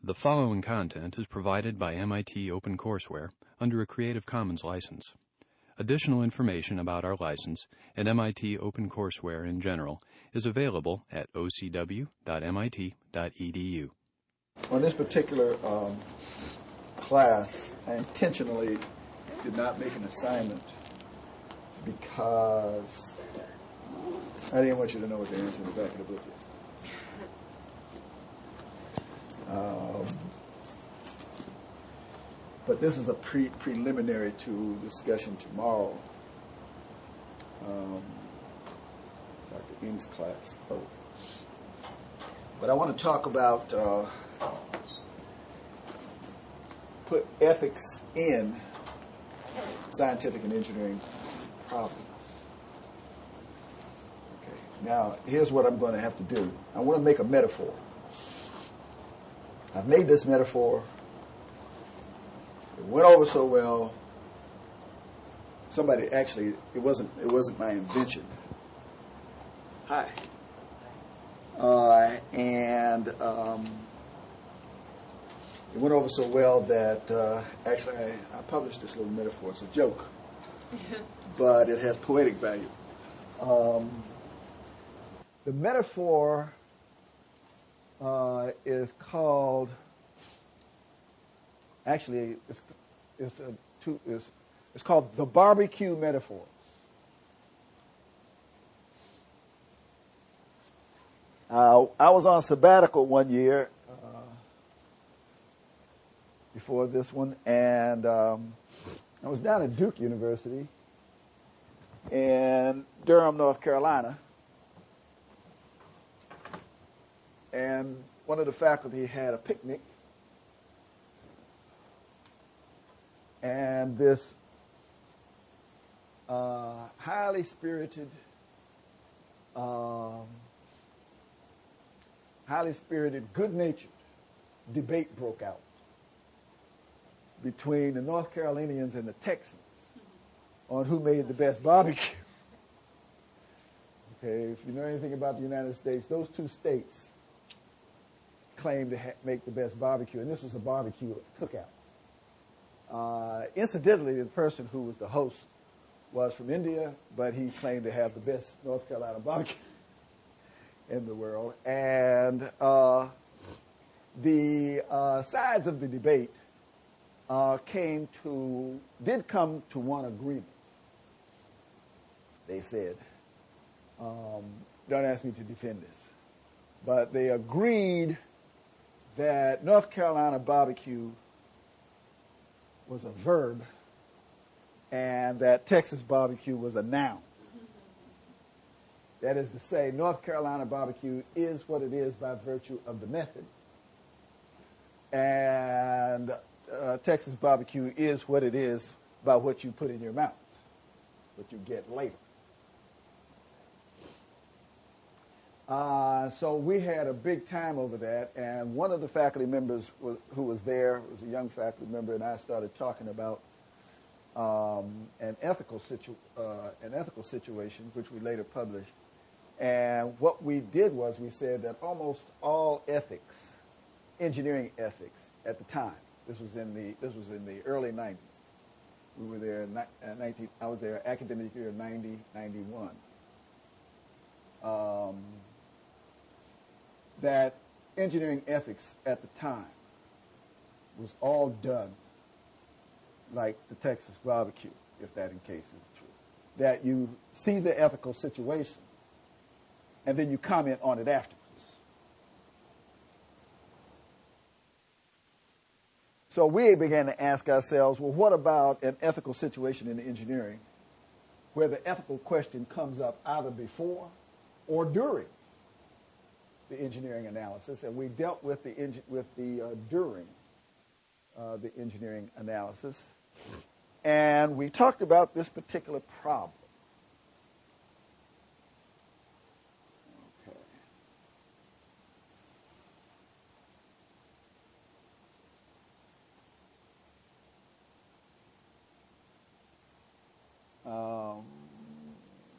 The following content is provided by MIT OpenCourseWare under a Creative Commons license. Additional information about our license and MIT OpenCourseWare in general is available at ocw.mit.edu. On this particular class, I intentionally did not make an assignment because I didn't want you to know what the answer in the back of the book is. But this is a preliminary to discussion tomorrow. Dr. Ng's class. But I want to talk about put ethics in scientific and engineering problems. Okay. Now, here's what I'm going to have to do. I want to make a metaphor. I've made this metaphor. It went over so well. Somebody actually, it wasn't my invention. Hi. And it went over so well that actually I published this little metaphor. It's a joke, but it has poetic value. The metaphor is called. Actually, it's called the BBQ Metaphor. I was on sabbatical one year before this one, and I was down at Duke University in Durham, North Carolina, and one of the faculty had a picnic, and this highly spirited, good-natured debate broke out between the North Carolinians and the Texans on who made the best barbecue. Okay, if you know anything about the United States, those two states claim to make the best barbecue, and this was a barbecue cookout. Incidentally, the person who was the host was from India, but he claimed to have the best North Carolina barbecue in the world. And the sides of the debate did come to one agreement. They said, don't ask me to defend this, but they agreed that North Carolina barbecue was a verb and that Texas barbecue was a noun. That is to say, North Carolina barbecue is what it is by virtue of the method, and Texas barbecue is what it is by what you put in your mouth, what you get later. So we had a big time over that, and one of the faculty members who was there was a young faculty member, and I started talking about an ethical situation, which we later published. And what we did was we said that almost all ethics, engineering ethics, at the time, this was in the early 90s. We were there I was there academic year 90, 91. That engineering ethics at the time was all done like the Texas barbecue, if that in case is true. That you see the ethical situation and then you comment on it afterwards. So we began to ask ourselves, well, what about an ethical situation in engineering where the ethical question comes up either before or during the engineering analysis? And we dealt with during the engineering analysis, and we talked about this particular problem.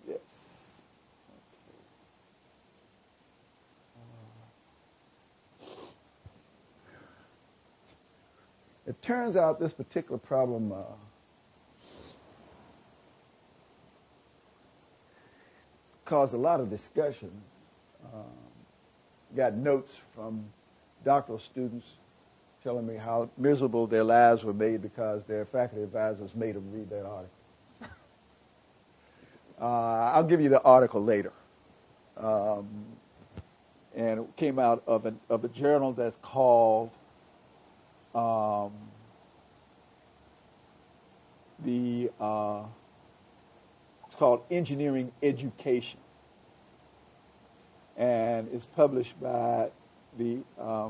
Yes. It turns out this particular problem caused a lot of discussion. Got notes from doctoral students telling me how miserable their lives were made because their faculty advisors made them read that article. I'll give you the article later. And it came out of a journal that's called it's called Engineering Education, and it's published by the I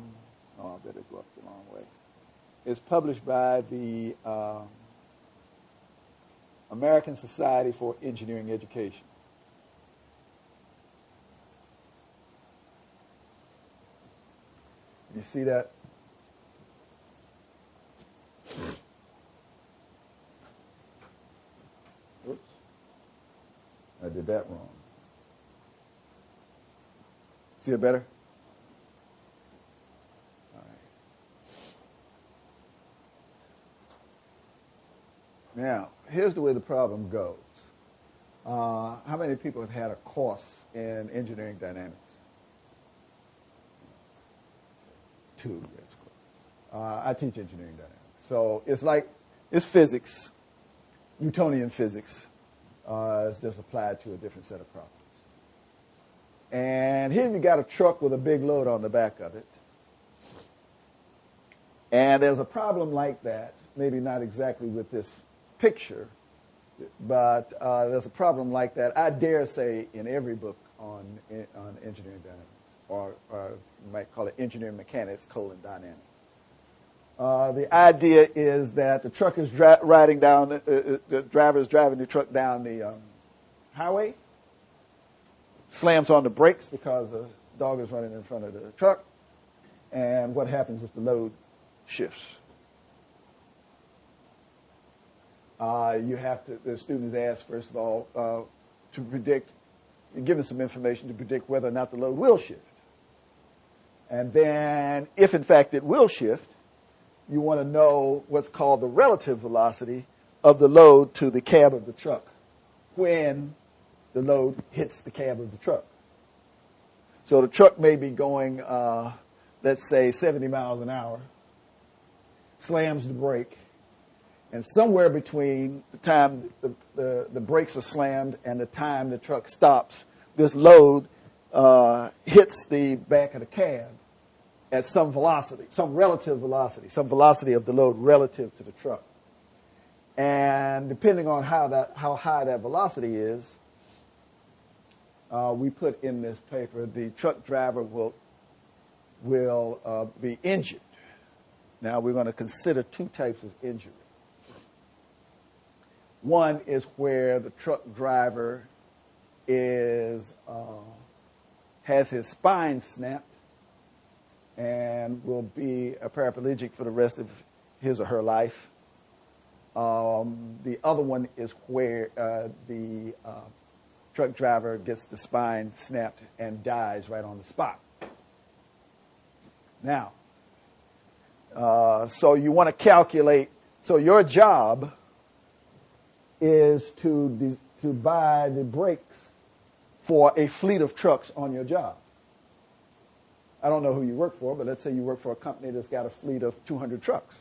better go up the wrong way. It's published by the American Society for Engineering Education. You see that? Oops. I did that wrong. See it better? All right. Now, here's the way the problem goes. How many people have had a course in engineering dynamics? 2, that's cool. I teach engineering dynamics. So it's physics, Newtonian physics. It's just applied to a different set of properties. And here you got a truck with a big load on the back of it. And there's a problem like that, maybe not exactly with this picture, but there's a problem like that, I dare say, in every book on engineering dynamics, or you might call it engineering mechanics, dynamics. The idea is that the truck is riding down, the driver is driving the truck down the highway, slams on the brakes because the dog is running in front of the truck, and what happens if the load shifts? The student is asked, first of all, to predict, given some information to predict whether or not the load will shift. And then, if in fact it will shift, you want to know what's called the relative velocity of the load to the cab of the truck when the load hits the cab of the truck. So the truck may be going, let's say, 70 miles an hour, slams the brake, and somewhere between the time the brakes are slammed and the time the truck stops, this load hits the back of the cab at some velocity, some relative velocity, some velocity of the load relative to the truck. And depending on how high that velocity is, we put in this paper, the truck driver will be injured. Now we're going to consider 2 types of injury. One is where the truck driver has his spine snapped and will be a paraplegic for the rest of his or her life. The other one is where the truck driver gets the spine snapped and dies right on the spot. Now, so you want to calculate, so your job is to buy the brakes for a fleet of trucks on your job. I don't know who you work for, but let's say you work for a company that's got a fleet of 200 trucks.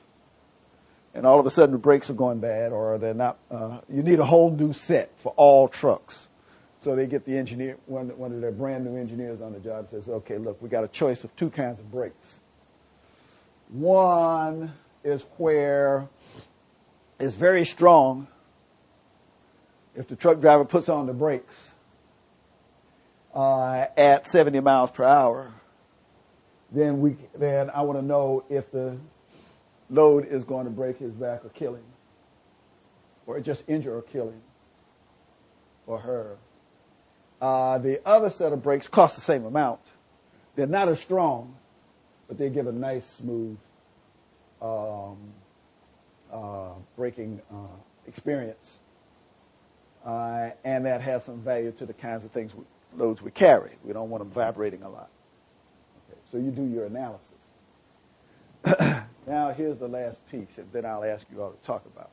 And all of a sudden the brakes are going bad, or they're not, you need a whole new set for all trucks. So they get the engineer, one of their brand new engineers on the job and says, okay, look, we got a choice of 2 kinds of brakes. One is where it's very strong. If the truck driver puts on the brakes at 70 miles per hour, then I want to know if the load is going to break his back or kill him, or just injure or kill him, or her. The other set of brakes cost the same amount. They're not as strong, but they give a nice, smooth braking experience. And that has some value to the kinds of loads we carry. We don't want them vibrating a lot. Okay, so you do your analysis. Now, here's the last piece, and then I'll ask you all to talk about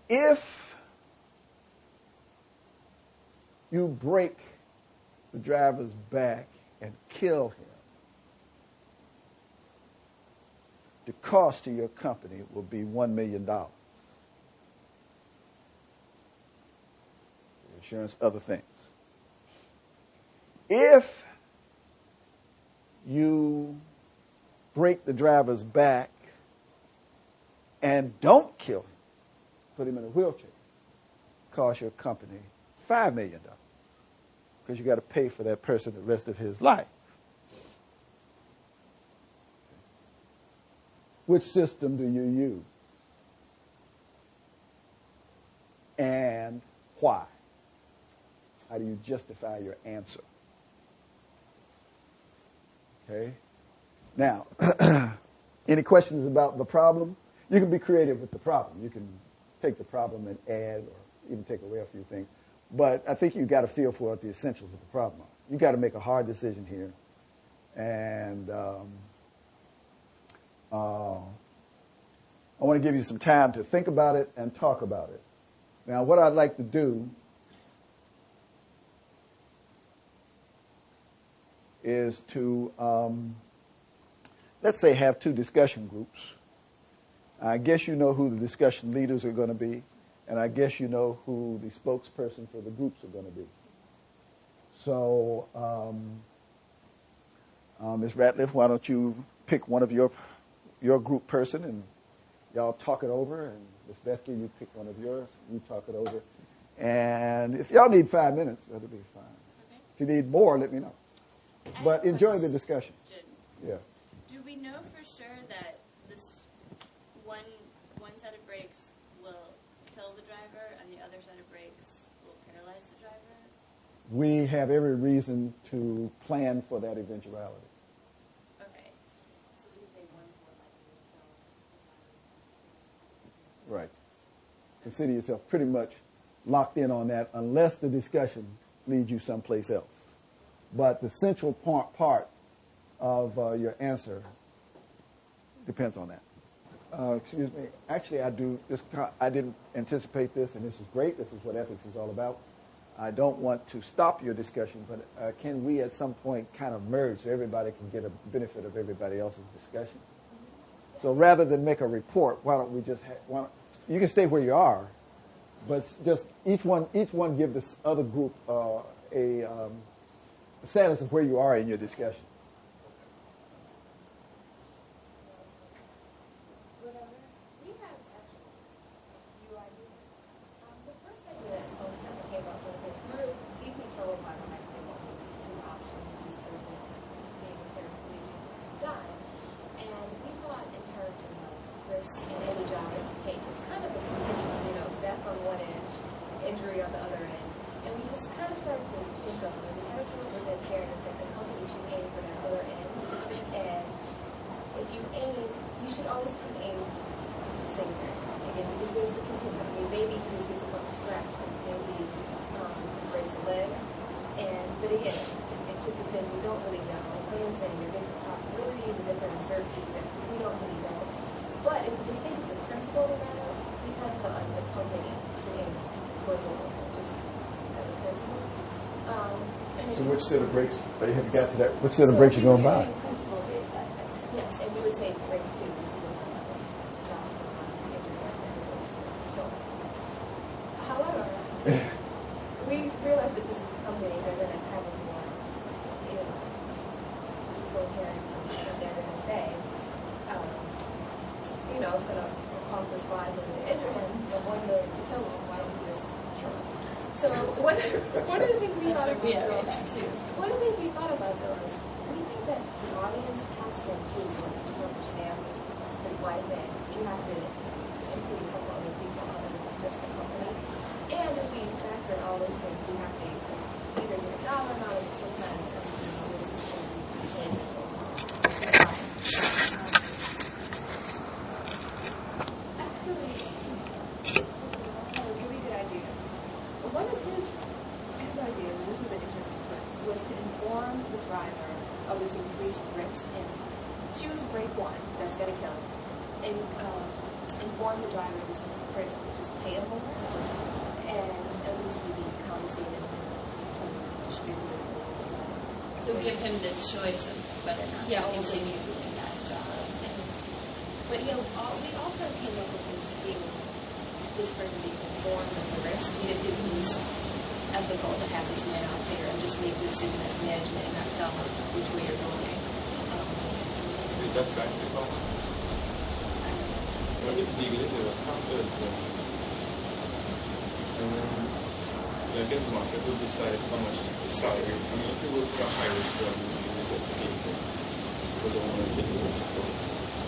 it. If you break the driver's back and kill him, the cost to your company will be $1 million. Insurance, other things. If you break the driver's back and don't kill him, put him in a wheelchair, cost your company $5 million because you got to pay for that person the rest of his life. Which system do you use? And why? How do you justify your answer? Okay. Now, any questions about the problem? You can be creative with the problem. You can take the problem and add or even take away a few things. But I think you've got to feel for what the essentials of the problem are. You've got to make a hard decision here. And I want to give you some time to think about it and talk about it. Now, what I'd like to do is to, let's say, have two discussion groups. I guess you know who the discussion leaders are going to be, and I guess you know who the spokesperson for the groups are going to be. So, Ms. Ratliff, why don't you pick one of your group person, and y'all talk it over, and Ms. Bethke, you pick one of yours, you talk it over. And if y'all need 5 minutes, that'll be fine. Okay. If you need more, let me know. But enjoy the discussion. Yeah. Do we know for sure that this one set of brakes will kill the driver and the other set of brakes will paralyze the driver? We have every reason to plan for that eventuality. Okay. So we say one's more likely to kill. Right. Consider yourself pretty much locked in on that unless the discussion leads you someplace else. But the central part of your answer depends on that. Excuse me. Actually, I didn't anticipate this, and this is great. This is what ethics is all about. I don't want to stop your discussion, but can we at some point kind of merge so everybody can get a benefit of everybody else's discussion? So rather than make a report, why don't we just you can stay where you are, but just each one give this other group a status of where you are in your discussion. We have actually a few ideas. The first idea that someone kind of came up with is we're deeply troubled by when I came up with these two options, this person being paraplegic dying. And we thought in terms of risk in any job that you take, it's kind of a continuum, death on one end, injury on the other end. And we just kind of started to think of it. We kind of came up with an imperative that the company should aim for that other end. And if you aim, you should always come aim singular. Again, because there's the continuum. I mean, maybe he just gets a bunch of scratches. Maybe breaks a leg. But again, it just depends. We don't really know. Like I'm saying, there are different possibilities and different uncertainties that we don't really know. But if you just think of the principle of the matter, we kind of felt like the company should aim toward goals. So which set of brakes, have you got to that, which set of brakes you going to buy? Principle is that, yes, and we would say brake 2, which is what drops the However, we realize that this is a company, they're going to have a more, peaceful hearing from what they're going to say. It's going to cost us $5 million to injure him and $1 million to kill him. Why don't we just kill him? So one of the things we thought about though is we think that the audience has to include to understand his life, and you have to include a couple other people other than just the company. And if we factor in all those things, we have to either get a job or not at the same time. Actually, that's a really good idea. One of his ideas, and this is an interesting twist, was to inform the driver of this increased risk break one, that's going to kill him. And inform the driver this person just pay him more, and at least he'd be compensated to distribute it. So give him the choice of whether or not Yeah, to also- continue doing that job. But we also came up with this person being informed of the risk. We didn't think it was ethical to have this man out there and just make the decision as management and not tell him which way you're going. Is that practical? What if legally they were after and then the again market will decide how much salary. I mean, if you work for a high risk job, you usually get paid for the one to take the risk for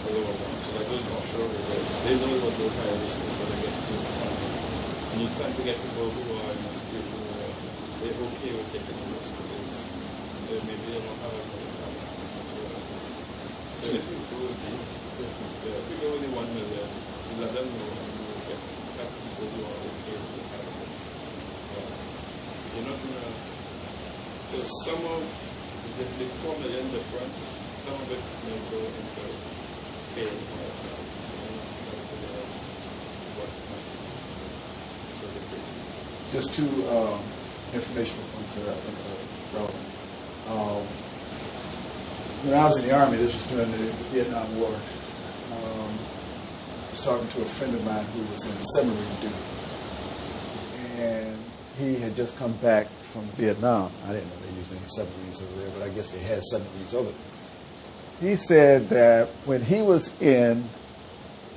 the lower one. So like those offshore guys, they know what those high risk is, but they get paid for money. And you tend to get people who are in a situation where they're okay with taking the risk because maybe they don't have a money. So if you go with if you go with the 1 million, you let them know and you will get people who are okay with the high risk. You're not gonna. So some of the 4 million difference, some of it may go into paying for yourself. So you're not gonna figure out what might be. Just two informational points that I think are relevant. When I was in the Army, this was during the Vietnam War. I was talking to a friend of mine who was in submarine duty. And he had just come back from Vietnam. I didn't know they used any submarines over there, but I guess they had submarines over there. He said that when he was in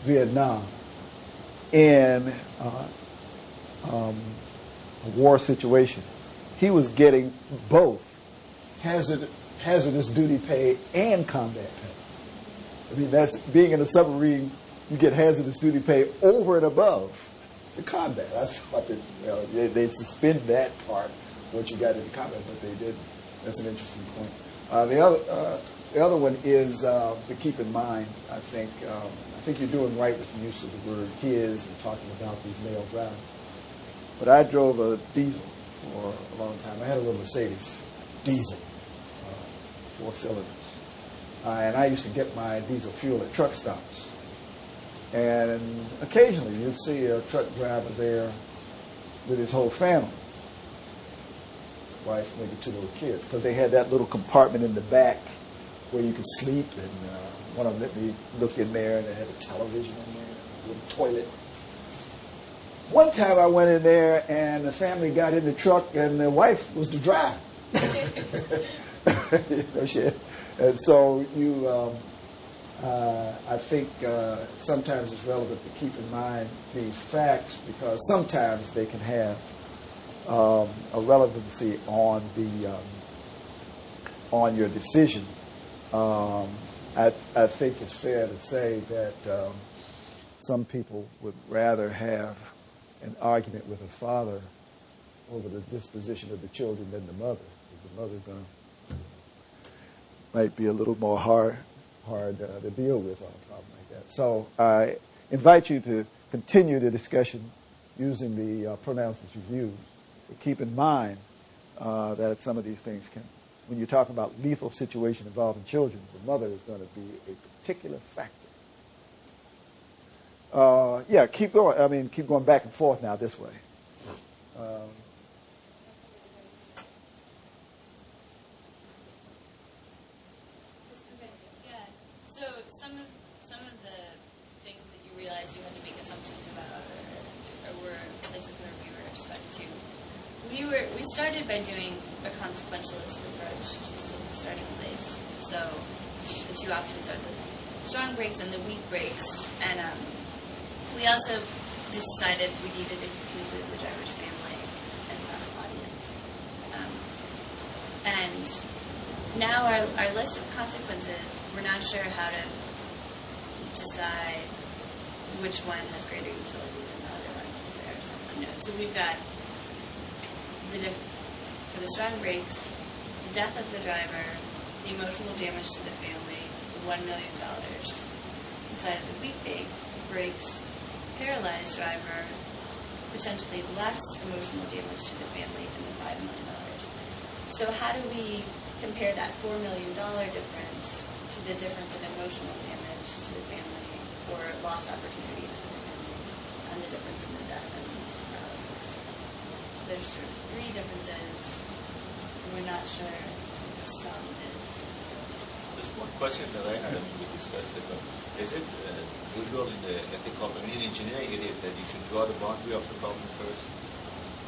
Vietnam, in a war situation, he was getting both hazardous duty pay and combat pay. I mean, that's being in a submarine, you get hazardous duty pay over and above the combat. I thought that they'd suspend that part once you got into combat, but they didn't. That's an interesting point. The other one is to keep in mind. I think you're doing right with the use of the word "his" and talking about these male drivers. But I drove a diesel for a long time. I had a little Mercedes diesel, 4 cylinders, and I used to get my diesel fuel at truck stops. And occasionally you'd see a truck driver there with his whole family, wife, maybe 2 little kids, because they had that little compartment in the back where you could sleep, and one of them let me look in there, and they had a television in there, a little toilet. One time I went in there, and the family got in the truck, and the wife was the driver. And so I think sometimes it's relevant to keep in mind the facts, because sometimes they can have a relevancy on your decision. I think it's fair to say that some people would rather have an argument with a father over the disposition of the children than the mother. The mother's might be a little more hard to deal with on a problem like that. So I invite you to continue the discussion using the pronouns that you've used. But keep in mind that some of these things can, when you're talking about lethal situation involving children, the mother is going to be a particular factor. Keep going. I mean, keep going back and forth now this way. So some of the things that you realized you had to make assumptions about, or were places where we were stuck to. We started by doing a consequentialist approach just as a starting place. So the 2 options are the strong brakes and the weak brakes, and we also decided we needed to include the driver's family and our audience. And now our list of consequences, we're not sure how to decide which one has greater utility than the other one, because there are some unknown. So we've got for the strong brakes, the death of the driver, the emotional damage to the family, the $1 million. Inside of the weak brakes, paralyzed driver, potentially less emotional damage to the family than the $5 million. So how do we compare that $4 million difference to to the difference in emotional damage to the family or lost opportunities for the family, and the difference in the death and paralysis. There's sort of three differences. We're not sure what the sum is. There's one question that I had, I mean, we discussed it, but is it usual in the ethical, I mean, in engineering it is that you should draw the boundary of the problem first?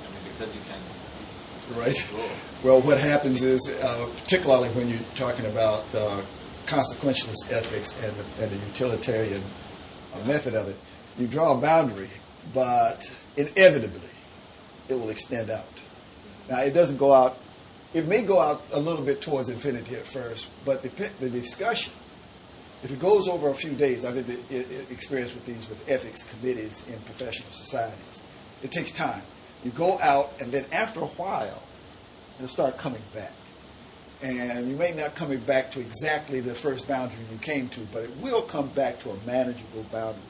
I mean, because you can... Right. Well, what happens is, particularly when you're talking about consequentialist ethics and the utilitarian method of it, you draw a boundary, but inevitably it will extend out. Now, it doesn't go out, it may go out a little bit towards infinity at first, but the discussion, if it goes over a few days, I've had experience with these with ethics committees in professional societies. It takes time. You go out, and then after a while, it'll start coming back. And you may not come back to exactly the first boundary you came to, but it will come back to a manageable boundary.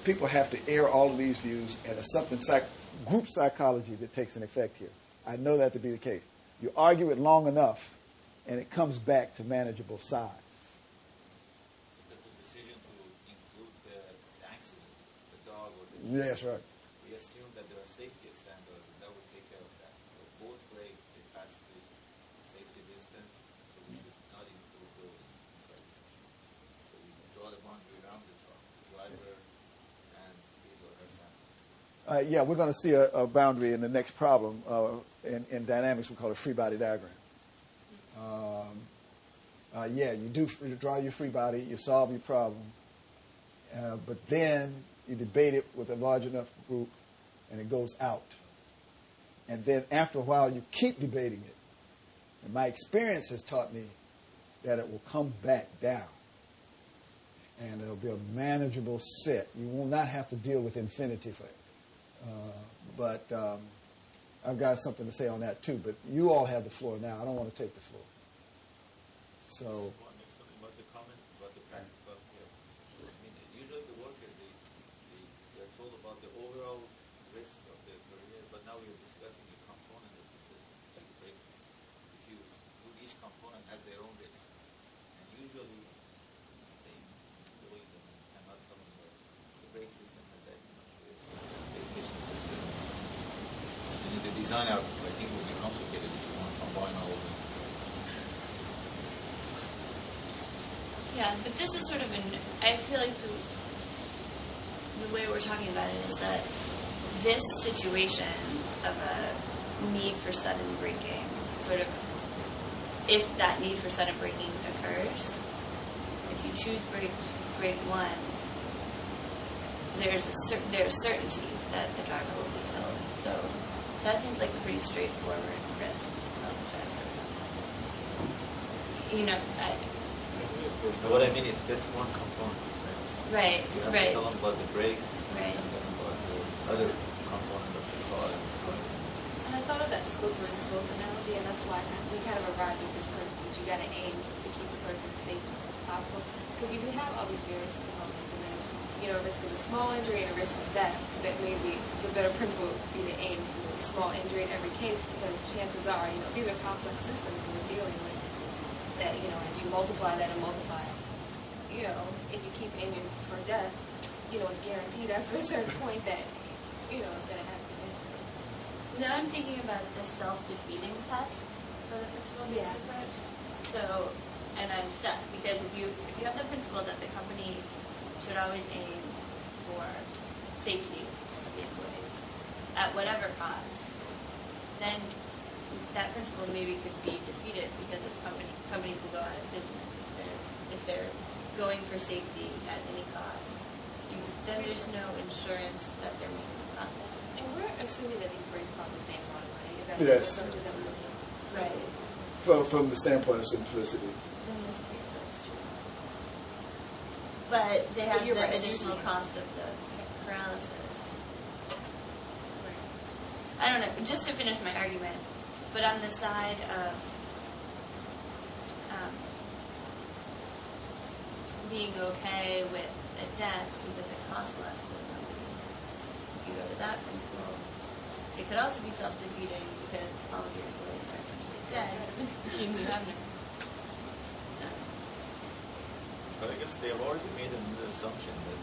People have to air all of these views, and it's something group psychology that takes an effect here. I know that to be the case. You argue it long enough, and it comes back to manageable size. The decision to include the accident, the dog or the... Yes, right. We assume that there are safety standards, and that would take care of that. So both break, they pass this safety distance, so we should not include those inside the system. So we draw the boundary around the truck, the driver, and his or her family. Yeah, we're going to see a boundary in the next problem. In dynamics, we call it free body diagram. You draw your free body, you solve your problem, but then you debate it with a large enough group, and it goes out. And then after a while, you keep debating it. And my experience has taught me that it will come back down. And it'll be a manageable set. You will not have to deal with infinity for it. But I've got something to say on that too. But you all have the floor now. I don't want to take the floor. So... About the comment, about the practical, I mean, usually the workers, they're told about the overall risk of their career, but now we're discussing a component of the system, which is the brake system. Each component has their own risk. And usually, the employee cannot tell them that the brake system has that much risk, the ignition system. And in the design out, I think it will be complicated if you want to combine all of them. Yeah, but this is sort of I feel like the way we're talking about it is that this situation of a need for sudden braking, sort of, if that need for sudden braking occurs, if you choose brake one, there's certainty that the driver will be killed. So that seems like a pretty straightforward risk to tell the driver. You know, But what I mean is this one component, right? Right, You have right. to tell them about the brakes, Right. and then about the other component of the car. And I thought of that slippery slope analogy, and that's why we kind of arrived at this principle that you got to aim to keep the person as safe as possible. Because you can have all these various components, and there's, a risk of a small injury and a risk of death. That maybe the better principle would be to aim for a small injury in every case, because chances are, these are complex systems we're dealing with. That, as you multiply that and multiply, if you keep aiming for death, it's guaranteed after a certain point that, it's going to happen. Now I'm thinking about the self-defeating test for the principle-based approach. So, and I'm stuck because if you have the principle that the company should always aim for safety of the employees at whatever cost, then that principle maybe could be defeated because if companies will go out of business if they're going for safety at any cost. Then there's no insurance that they're making a profit. And we're assuming that these brakes cost the same amount of money. Is that Yes. the assumption that we're looking at? Right. From the standpoint of simplicity. In this case, that's true. But they have you're the right, additional usually. cost of the paralysis. I don't know. Just to finish my argument, but on the side of being okay with a death because it costs less for the company, if you go to that principle, it could also be self-defeating because all of your employees are eventually dead. You have no. But I guess they have already made an assumption that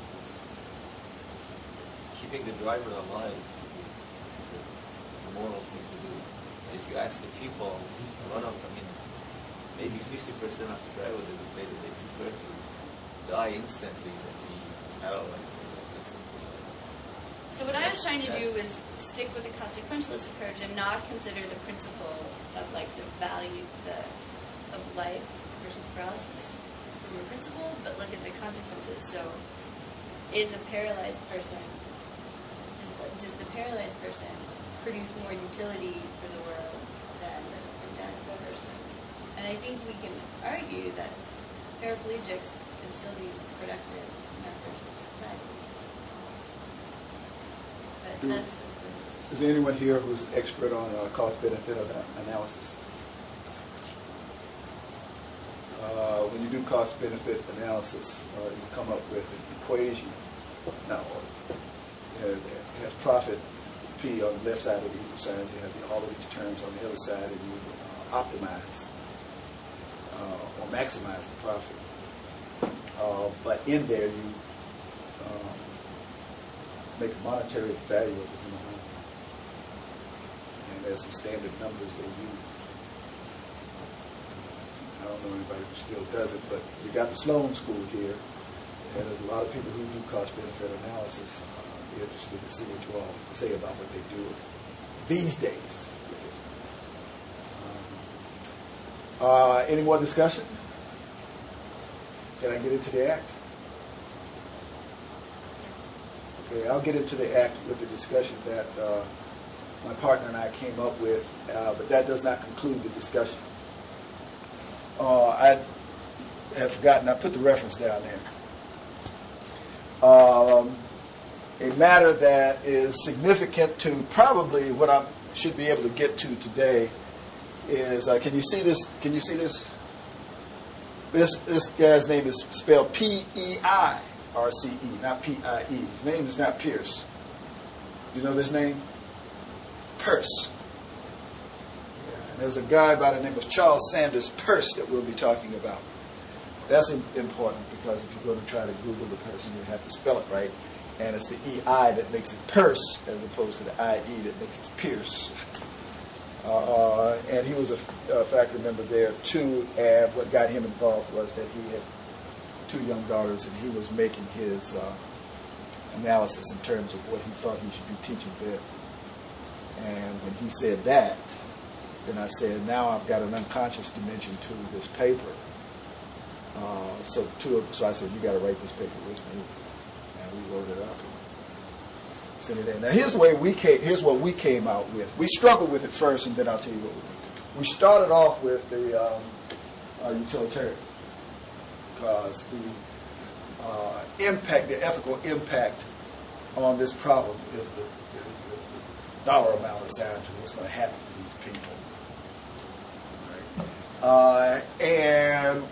keeping the driver alive is a moral thing to do. And if you ask the people, a lot of, maybe 50% of the driver, they would say that they prefer to die instantly than be paralyzed by the simple. So what I was trying to do was stick with a consequentialist approach and not consider the principle of like the value of life versus paralysis from a principle, but look at the consequences. So is a paralyzed person, does the paralyzed person produce more utility for the world than the person? And I think we can argue that paraplegics can still be productive members of society. But that's... Is there anyone here who's an expert on cost-benefit analysis? When you do cost-benefit analysis, you come up with an equation. Now, it has profit, P, on the left side of the equal sign. You have all of these terms on the other side, and you optimize or maximize the profit. But in there, you make a monetary value of the human life. And there's some standard numbers they use. I don't know anybody who still does it, but you got the Sloan School here, and there's a lot of people who do cost-benefit analysis. Be interested to see what you all say about what they do these days. Any more discussion? Can I get into the act? Okay, I'll get into the act with the discussion that my partner and I came up with, but that does not conclude the discussion. I have forgotten, I put the reference down there. A matter that is significant to probably what I should be able to get to today is, can you see this? Can you see this? This guy's name is spelled P-E-I-R-C-E, not P-I-E. His name is not Pierce. You know this name? Peirce. Yeah, and there's a guy by the name of Charles Sanders Peirce that we'll be talking about. That's important because if you're going to try to Google the person, you have to spell it right. And it's the E-I that makes it Peirce as opposed to the I-E that makes it Pierce. And he was a faculty member there too, and what got him involved was that he had two young daughters, and he was making his analysis in terms of what he thought he should be teaching them. And when he said that, then I said, now I've got an unconscious dimension to this paper. So I said, you got to write this paper with me. And we wrote it up and sent it in. Now here's what we came out with. We struggled with it first, and then I'll tell you what we did. We started off with the utilitarian, because the impact, the ethical impact on this problem is the dollar amount assigned to what's going to happen to these people. Right? And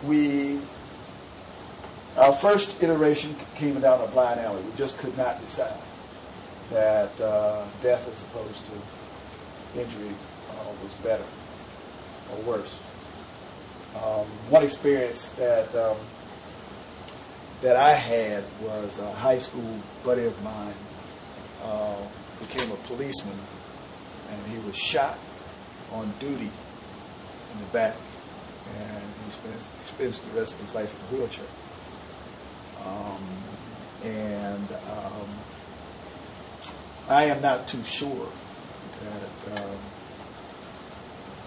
our first iteration came down a blind alley. We just could not decide that death as opposed to injury was better or worse. One experience that I had was a high school buddy of mine became a policeman, and he was shot on duty in the back, and he spends the rest of his life in a wheelchair. I am not too sure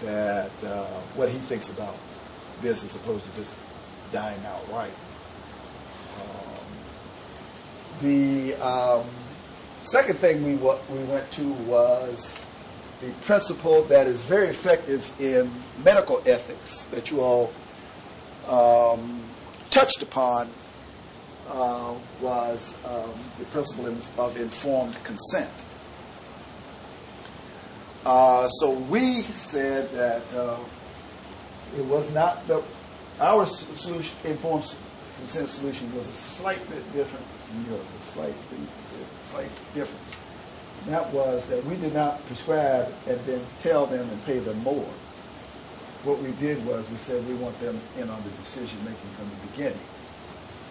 that what he thinks about this as opposed to just dying outright. The second thing we went to was the principle that is very effective in medical ethics that you all touched upon, was the principle of informed consent. So we said that it was not our solution, informed consent solution, was a slight bit different from yours, a slight difference. And that was that we did not prescribe and then tell them and pay them more. What we did was we said we want them in on the decision making from the beginning.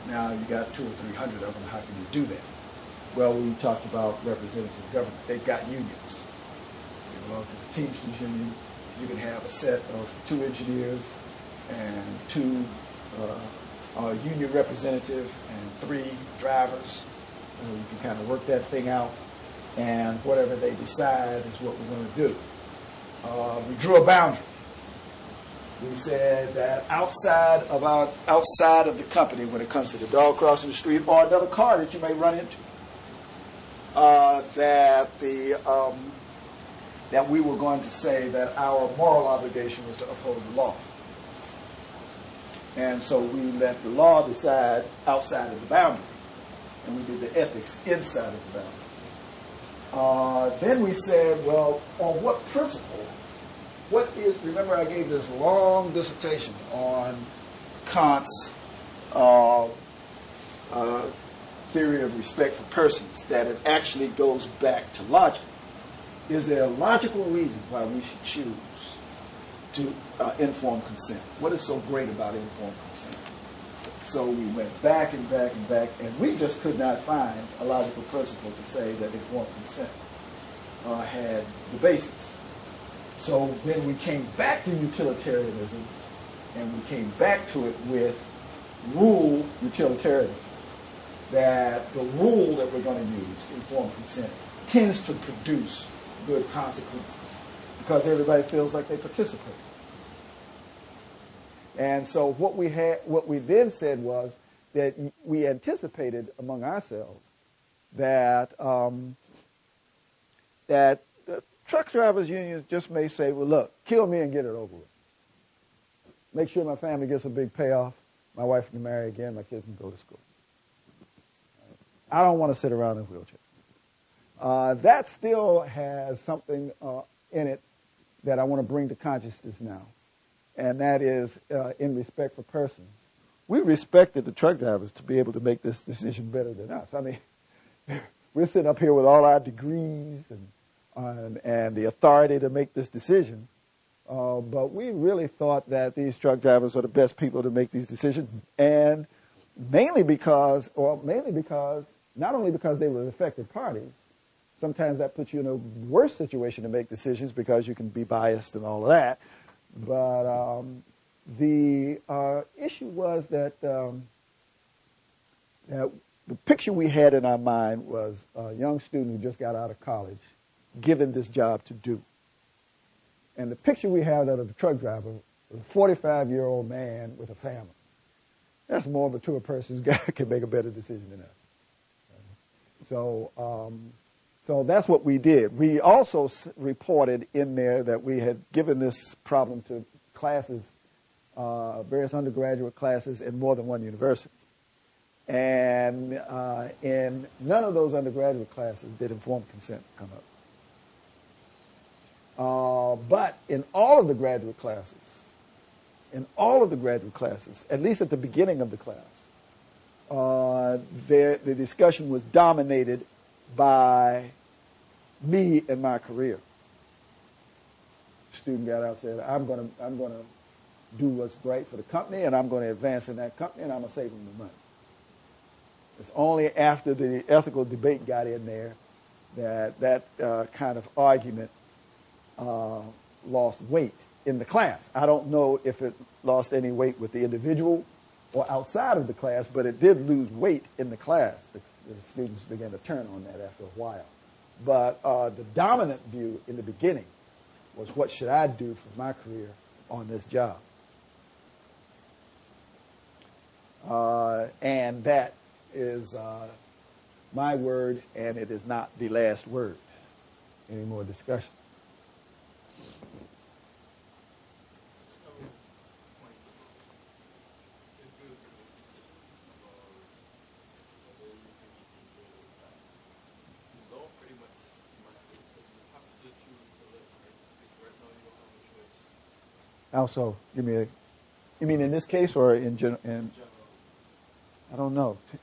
Now you got 200 or 300 of them. How can you do that? Well, we talked about representative government. They've got unions. You belong to the Teamsters Union. You can have a set of 2 engineers and 2 union representative and 3 drivers. You can kind of work that thing out, and whatever they decide is what we're going to do. We drew a boundary. We said that outside of the company, when it comes to the dog crossing the street or another car that you may run into, that we were going to say that our moral obligation was to uphold the law. And so we let the law decide outside of the boundary, and we did the ethics inside of the boundary. Then we said, well, on what principle? Remember I gave this long dissertation on Kant's theory of respect for persons, that it actually goes back to logic. Is there a logical reason why we should choose to informed consent? What is so great about informed consent? So we went back and back and back, and we just could not find a logical principle to say that informed consent had the basis. So then we came back to utilitarianism, and we came back to it with rule utilitarianism. That the rule that we're going to use, informed consent, tends to produce good consequences because everybody feels like they participate. And so what we then said was that we anticipated among ourselves that that the truck drivers unions just may say, well, look, kill me and get it over with. Make sure my family gets a big payoff. My wife can marry again. My kids can go to school. I don't want to sit around in a wheelchair. That still has something in it that I want to bring to consciousness now, and that is in respect for persons. We respected the truck drivers to be able to make this decision better than us. I mean, we're sitting up here with all our degrees and the authority to make this decision, but we really thought that these truck drivers are the best people to make these decisions, and mainly because not only because they were affected parties. Sometimes that puts you in a worse situation to make decisions because you can be biased and all of that. But the issue was that the picture we had in our mind was a young student who just got out of college given this job to do. And the picture we had of the truck driver was a 45-year-old man with a family. That's more of a two-person's guy can make a better decision than us. So that's what we did. We also reported in there that we had given this problem to classes, various undergraduate classes in more than one university. And in none of those undergraduate classes did informed consent come up. But in all of the graduate classes, at least at the beginning of the class, the discussion was dominated by me and my career. The student got out and said, I'm going to do what's right for the company, and I'm going to advance in that company, and I'm going to save them the money. It's only after the ethical debate got in there that kind of argument lost weight in the class. I don't know if it lost any weight with the individual or outside of the class, but it did lose weight in the class. The students began to turn on that after a while. But the dominant view in the beginning was, what should I do for my career on this job? And that is my word, and it is not the last word. Any more discussion? Also, give me you mean in this case or in general? I don't know. But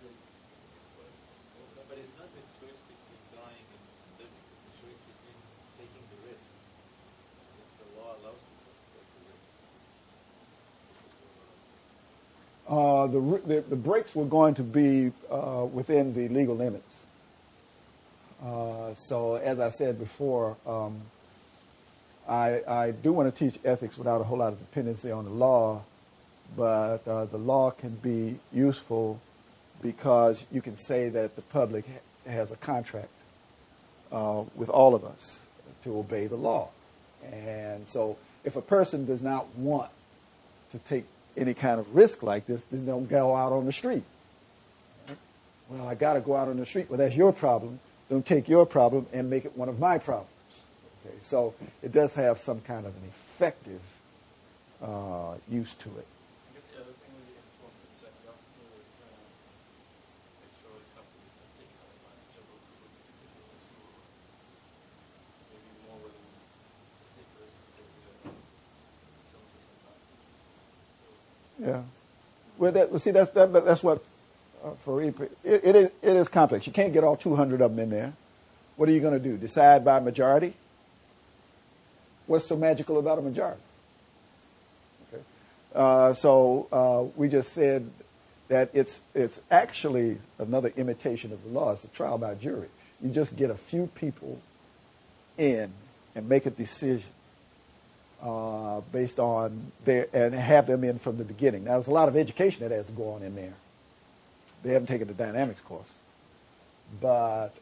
it's not the choice between dying and living. It's the choice between taking the risk. It's the law allows you to take the The breaks were going to be within the legal limits. So as I said before, I do want to teach ethics without a whole lot of dependency on the law, but the law can be useful because you can say that the public has a contract with all of us to obey the law. And so if a person does not want to take any kind of risk like this, then don't go out on the street. Well, I got to go out on the street. Well, that's your problem. Don't take your problem and make it one of my problems. Okay, so it does have some kind of an effective use to it. I guess the other thing with the informed consent, you have to make sure the company can take advantage of a group of individuals who may be more willing to take risks because they don't some of this impact. Yeah. Well, that's what for it is complex. You can't get all 200 of them in there. What are you going to do? Decide by majority? What's so magical about a majority? Okay. So we just said that it's actually another imitation of the law. It's a trial by jury. You just get a few people in and make a decision based on and have them in from the beginning. Now, there's a lot of education that has to go on in there. They haven't taken the dynamics course, but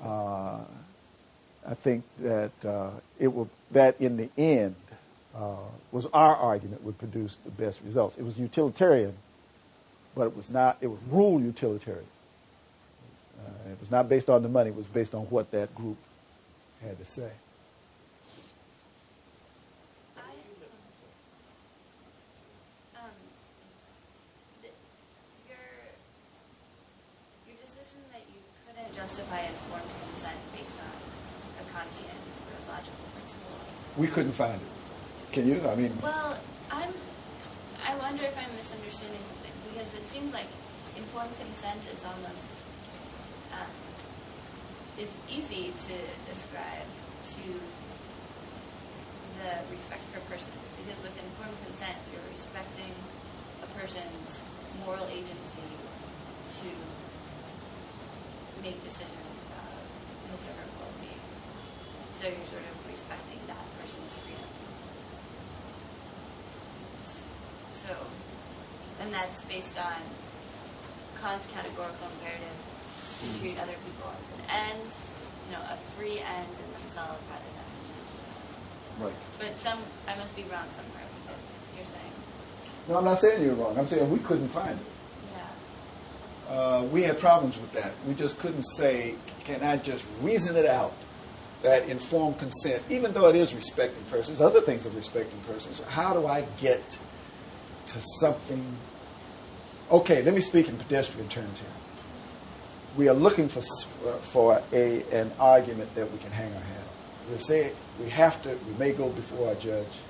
I think that that in the end was our argument would produce the best results. It was utilitarian, but it was not. It was rule utilitarian. It was not based on the money. It was based on what that group had to say. Justify informed consent based on a Kantian or a logical principle. We couldn't find it. Can you? I mean. Well, I wonder if I'm misunderstanding something, because it seems like informed consent is almost is easy to ascribe to the respect for persons, because with informed consent you're respecting a person's moral agency to make decisions about his or her well-being. So you're sort of respecting that person's freedom. So, and that's based on Kant's categorical imperative to treat other people as an end, a free end in themselves rather than an end. Right. But I must be wrong somewhere, because you're saying. No, I'm not saying you're wrong. I'm saying we couldn't find it. We had problems with that. We just couldn't say, can I just reason it out that informed consent, even though it is respecting persons, other things are respecting persons, how do I get to something? Okay, let me speak in pedestrian terms here. We are looking for an argument that we can hang our hat on. We say we may go before a judge.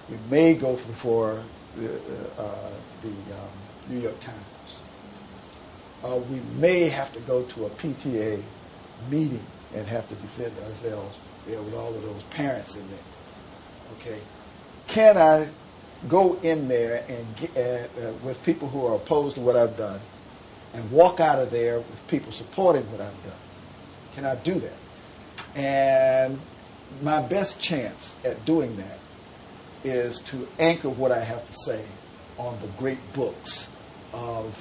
We may go before the New York Times. We may have to go to a PTA meeting and have to defend ourselves there with all of those parents in there. Okay, can I go in there and with people who are opposed to what I've done and walk out of there with people supporting what I've done? Can I do that? And my best chance at doing that is to anchor what I have to say on the great books of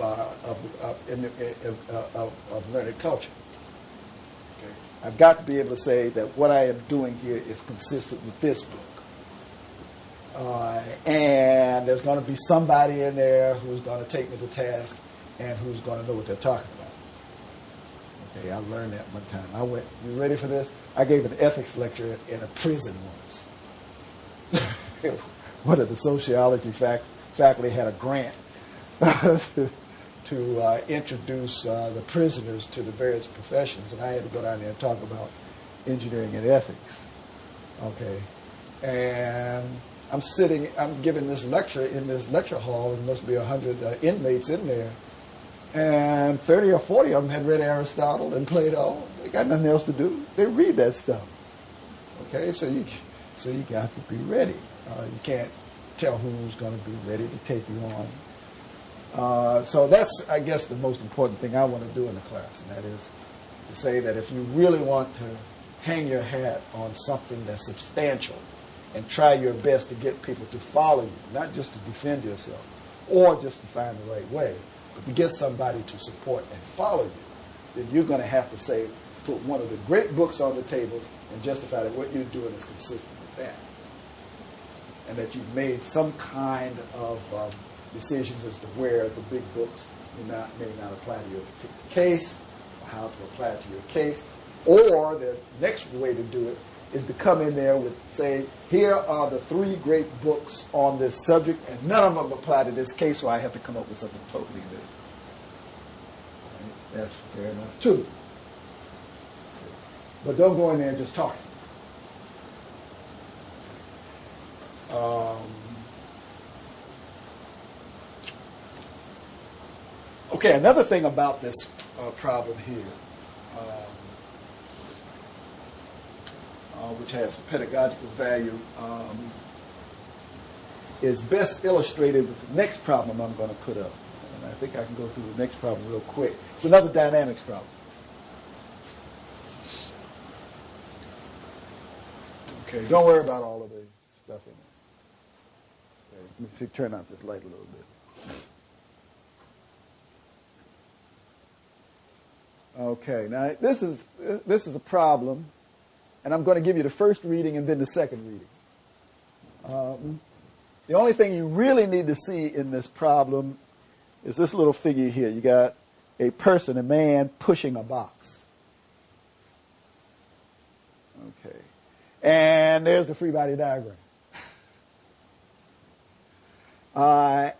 learned culture. Okay. I've got to be able to say that what I am doing here is consistent with this book. And there's going to be somebody in there who's going to take me to task and who's going to know what they're talking about. Okay, I learned that one time. I went, you ready for this? I gave an ethics lecture in a prison once. One of the sociology faculty had a grant to introduce the prisoners to the various professions, and I had to go down there and talk about engineering and ethics. Okay, and I'm giving this lecture in this lecture hall, and there must be 100 inmates in there, and 30 or 40 of them had read Aristotle and Plato. They got nothing else to do. They read that stuff. Okay, so you got to be ready. You can't tell who's going to be ready to take you on. So that's, I guess, the most important thing I want to do in the class, and that is to say that if you really want to hang your hat on something that's substantial and try your best to get people to follow you, not just to defend yourself or just to find the right way, but to get somebody to support and follow you, then you're going to have to say, put one of the great books on the table and justify that what you're doing is consistent with that. And that you've made some kind of decisions as to where the big books may not apply to your particular case, or how to apply it to your case. Or the next way to do it is to come in there with, say, here are the 3 great books on this subject, and none of them apply to this case, so I have to come up with something totally new. Right? That's fair enough, too. But don't go in there and just talk. Okay, another thing about this problem here, which has pedagogical value, is best illustrated with the next problem I'm going to put up. And I think I can go through the next problem real quick. It's another dynamics problem. Okay, don't worry about all of the stuff in there. Okay, let me see, turn out this light a little bit. Okay, now this is a problem, and I'm going to give you the first reading and then the second reading. The only thing you really need to see in this problem is this little figure here. You got a person, a man, pushing a box. Okay. And there's the free body diagram.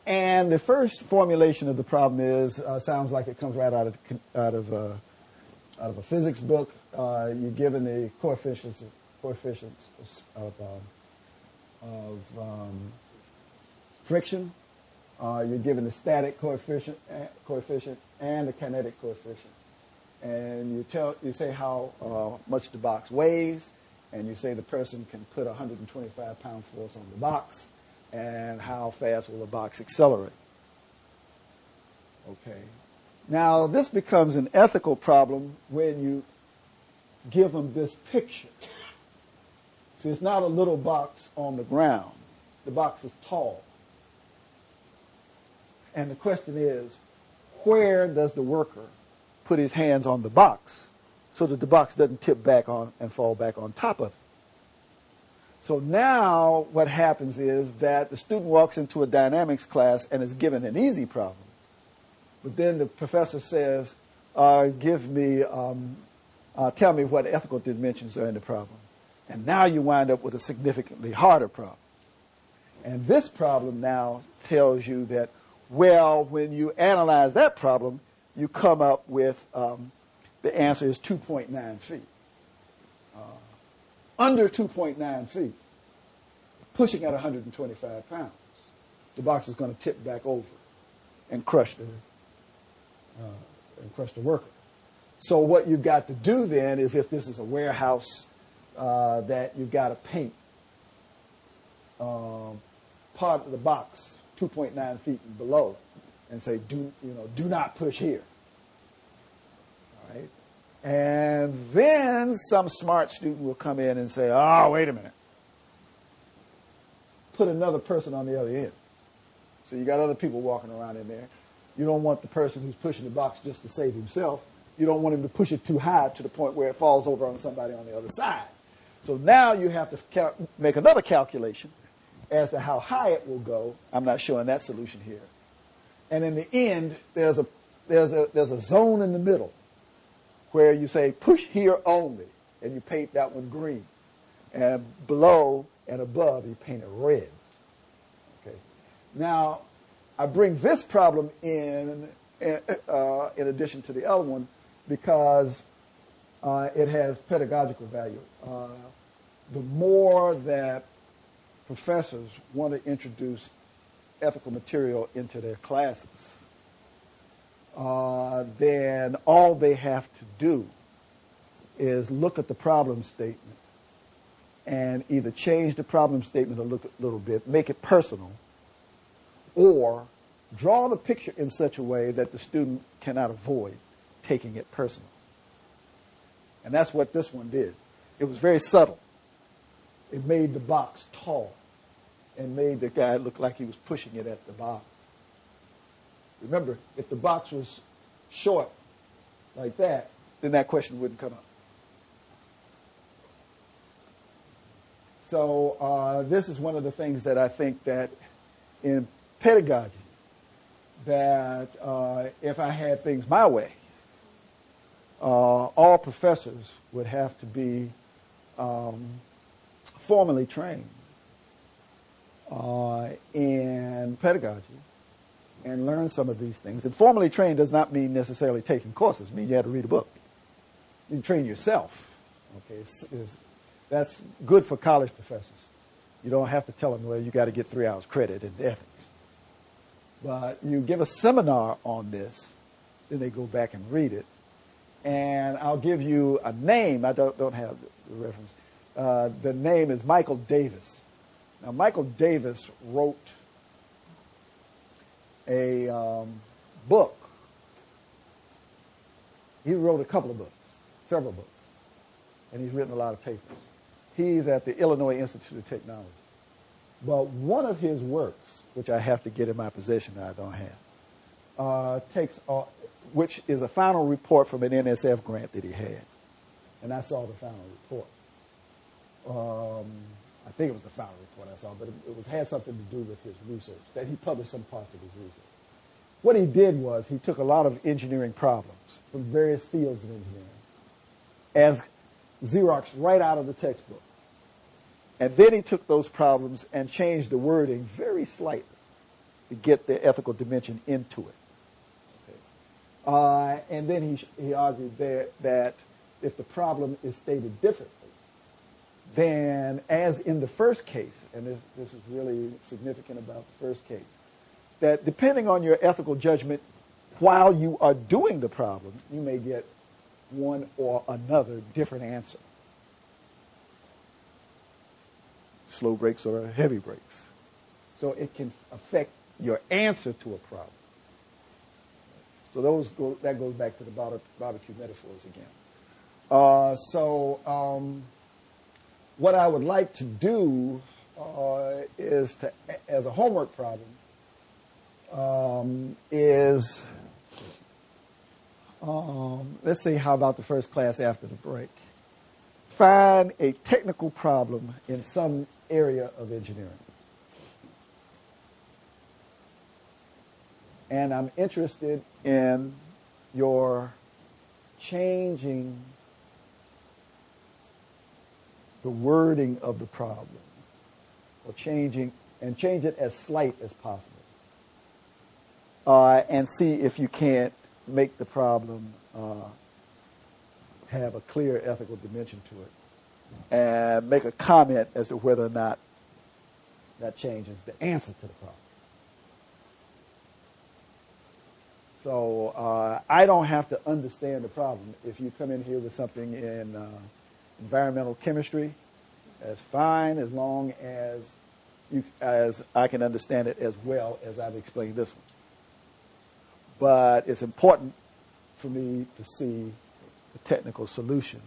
And the first formulation of the problem is sounds like it comes right out of a physics book. You're given the coefficients of friction. You're given the static coefficient and the kinetic coefficient, and you say how much the box weighs. And you say the person can put 125-pound force on the box, and how fast will the box accelerate? Okay. Now, this becomes an ethical problem when you give them this picture. See, it's not a little box on the ground. The box is tall. And the question is, where does the worker put his hands on the box so that the box doesn't tip back on and fall back on top of it? So now what happens is that the student walks into a dynamics class and is given an easy problem. But then the professor says, tell me what ethical dimensions are in the problem. And now you wind up with a significantly harder problem. And this problem now tells you that, well, when you analyze that problem, you come up with the answer is 2.9 feet. Under 2.9 feet, pushing at 125 pounds, the box is going to tip back over and crush the worker. So what you've got to do then is, if this is a warehouse, that you've got to paint part of the box 2.9 feet and below, and say, do not push here. All right. And then some smart student will come in and say, oh, wait a minute. Put another person on the other end. So you got other people walking around in there. You don't want the person who's pushing the box just to save himself. You don't want him to push it too high to the point where it falls over on somebody on the other side. So now you have to make another calculation as to how high it will go. I'm not showing that solution here. And in the end, there's a zone in the middle where you say, push here only, and you paint that one green. And below and above, you paint it red. Okay. Now, I bring this problem in addition to the other one because it has pedagogical value. The more that professors want to introduce ethical material into their classes, then all they have to do is look at the problem statement and either change the problem statement a little bit, make it personal, or draw the picture in such a way that the student cannot avoid taking it personal. And that's what this one did. It was very subtle. It made the box tall and made the guy look like he was pushing it at the bottom. Remember, if the box was short like that, then that question wouldn't come up. So this is one of the things that I think that in pedagogy, that if I had things my way, all professors would have to be formally trained in pedagogy and learn some of these things. And formally trained does not mean necessarily taking courses. It means you have to read a book. You train yourself. Okay, that's good for college professors. You don't have to tell them, well, you got to get 3 hours credit in ethics. But you give a seminar on this, then they go back and read it. And I'll give you a name. I don't have the reference. The name is Michael Davis. Now, Michael Davis wrote a book. He wrote a couple of books, several books, and he's written a lot of papers. He's at the Illinois Institute of Technology. But one of his works, which I have to get in my possession that I don't have, which is a final report from an NSF grant that he had. And I saw the final report. I think it was the final report I saw, but it had something to do with his research, that he published some parts of his research. What he did was he took a lot of engineering problems from various fields of engineering as Xerox right out of the textbook. And then he took those problems and changed the wording very slightly to get the ethical dimension into it. Okay. And then he argued that if the problem is stated differently, then as in the first case, and this is really significant about the first case, that depending on your ethical judgment while you are doing the problem, you may get one or another different answer. Slow brakes or heavy brakes. So it can affect your answer to a problem. So that goes back to the BBQ metaphors again. What I would like to do is to, as a homework problem, let's see, how about the first class after the break? Find a technical problem in some area of engineering. And I'm interested in your changing the wording of the problem, or change it as slight as possible, and see if you can't make the problem have a clear ethical dimension to it, and make a comment as to whether or not that changes the answer to the problem. So I don't have to understand the problem. If you come in here with something in environmental chemistry, that's fine, as long as I can understand it as well as I've explained this one. But it's important for me to see the technical solution,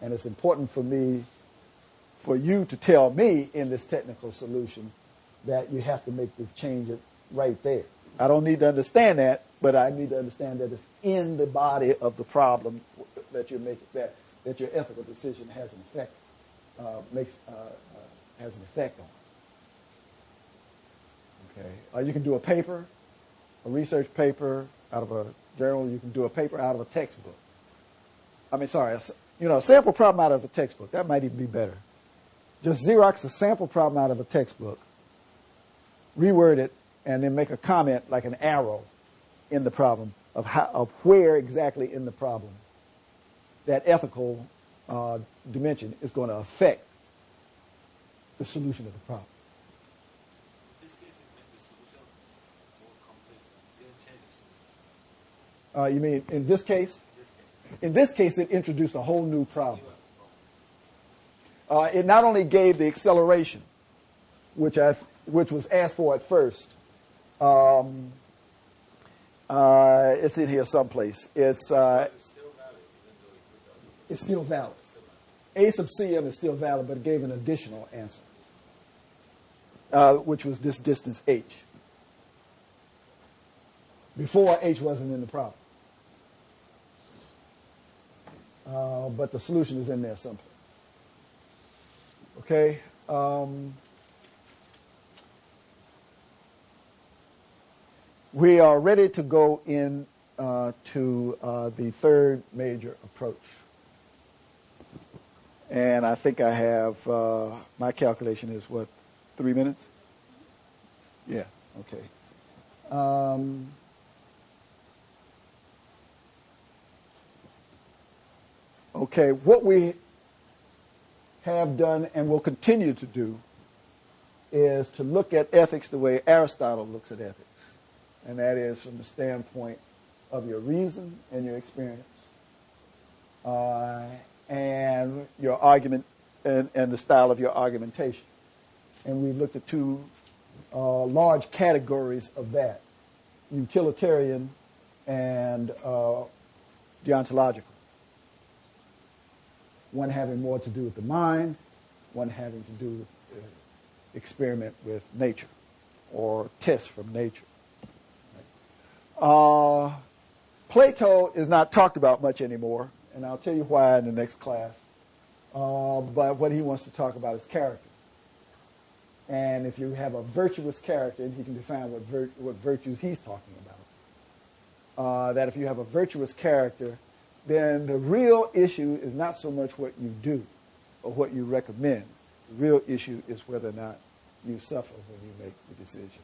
and it's important for you to tell me in this technical solution that you have to make the change right there. I don't need to understand that, but I need to understand that it's in the body of the problem that you're making, that your ethical decision has an effect, has an effect on. Okay. You can do a paper, a research paper out of a journal. You can do a paper out of a textbook. A sample problem out of a textbook. That might even be better. Just Xerox a sample problem out of a textbook, reword it, and then make a comment like an arrow in the problem of where exactly in the problem that ethical dimension is going to affect the solution of the problem. In this case, it made the solution more complete. It didn't change the solution. You mean in this case? In this case, it introduced a whole new problem. It not only gave the acceleration, which was asked for at first. It's in here someplace. It's still valid. A sub cm is still valid, but it gave an additional answer, which was this distance h. Before, h wasn't in the problem. But the solution is in there someplace. Okay? We are ready to go in to the third major approach. And I think I have, my calculation is what, 3 minutes? Yeah, okay. Okay, what we have done and will continue to do is to look at ethics the way Aristotle looks at ethics. And that is from the standpoint of your reason and your experience, and your argument and the style of your argumentation. And we've looked at two large categories of that: utilitarian and deontological. One having more to do with the mind, one having to do with experiment with nature or test from nature. Plato is not talked about much anymore, and I'll tell you why in the next class. But what he wants to talk about is character. And if you have a virtuous character, and he can define what virtues he's talking about, that if you have a virtuous character, then the real issue is not so much what you do or what you recommend. The real issue is whether or not you suffer when you make the decision.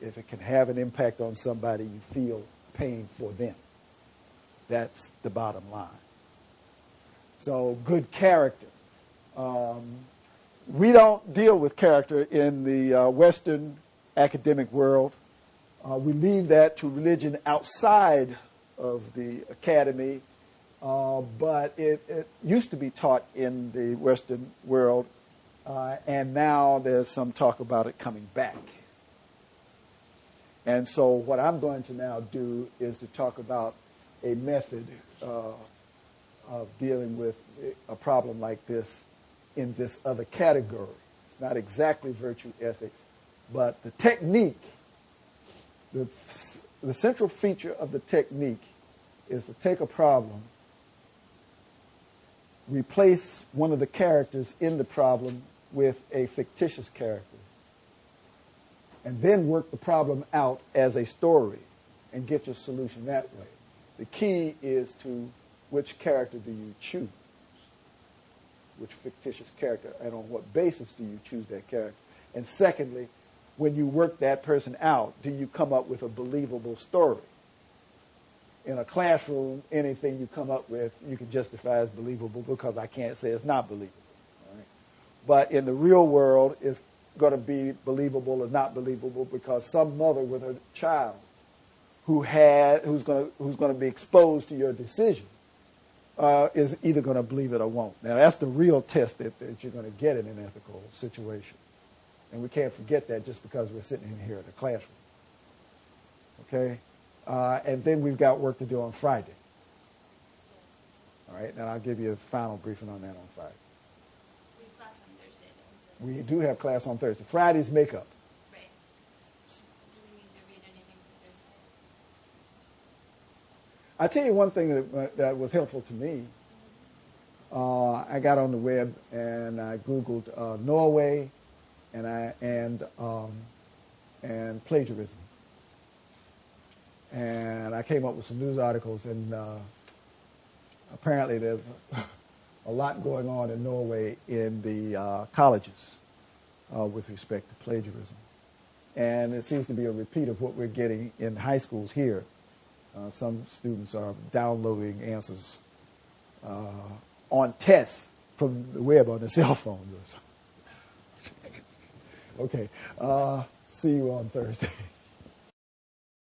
If it can have an impact on somebody, you feel pain for them. That's the bottom line. So good character. We don't deal with character in the Western academic world. We leave that to religion outside of the academy, but it used to be taught in the Western world, and now there's some talk about it coming back. And so what I'm going to now do is to talk about a method of dealing with a problem like this in this other category. It's not exactly virtue ethics, but the technique, the central feature of the technique is to take a problem, replace one of the characters in the problem with a fictitious character, and then work the problem out as a story and get your solution that way. The key is to which character do you choose, which fictitious character, and on what basis do you choose that character. And secondly, when you work that person out, do you come up with a believable story? In a classroom, anything you come up with, you can justify as believable because I can't say it's not believable. All right? But in the real world, it's going to be believable or not believable because some mother with her child who's going to be exposed to your decision is either going to believe it or won't. Now that's the real test that you're going to get in an ethical situation, and we can't forget that just because we're sitting in here in the classroom. Okay, and then we've got work to do on Friday. All right, and I'll give you a final briefing on that on Friday. We do have class on Thursday. Friday's makeup. Right. Do we need to read anything for Thursday? I'll tell you one thing that was helpful to me. I got on the web and I Googled Norway and plagiarism. And I came up with some news articles, and apparently there's a lot going on in Norway in the colleges with respect to plagiarism. And it seems to be a repeat of what we're getting in high schools here. Some students are downloading answers on tests from the web on their cell phones or something. Okay. See you on Thursday.